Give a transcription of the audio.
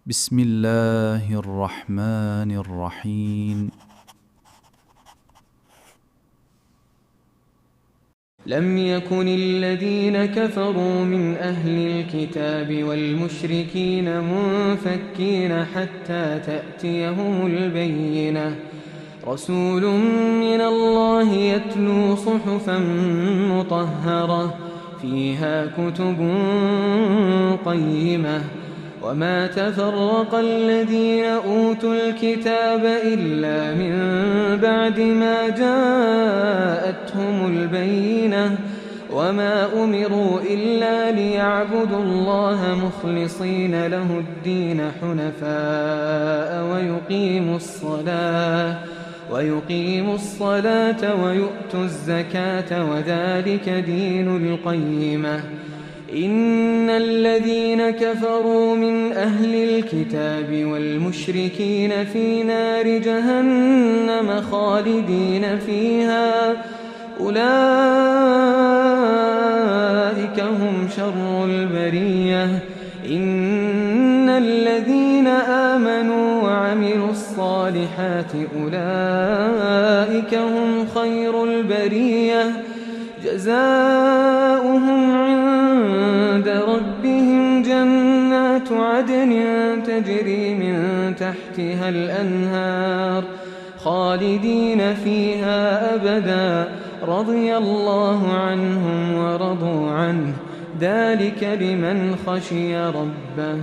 بسم الله الرحمن الرحيم. لم يكن الذين كفروا من أهل الكتاب والمشركين منفكين حتى تأتيهم البينة. رسول من الله يتلو صحفا مطهرة فيها كتب قيمة وما تفرق الذين أوتوا الكتاب إلا من بعد ما جاءتهم البينة وما أمروا إلا ليعبدوا الله مخلصين له الدين حنفاء ويقيموا الصلاة ويؤتوا الزكاة وذلك دين القيمة. إن الذين كفروا من أهل الكتاب والمشركين في نار جهنم خالدين فيها أولئك هم شر البرية. إن الذين آمنوا وعملوا الصالحات أولئك هم خير البرية جزاؤهم عند ربهم جنات عدن تجري من تحتها الأنهار خالدين فيها أبدا رضي الله عنهم ورضوا عنه ذلك لمن خشي ربه.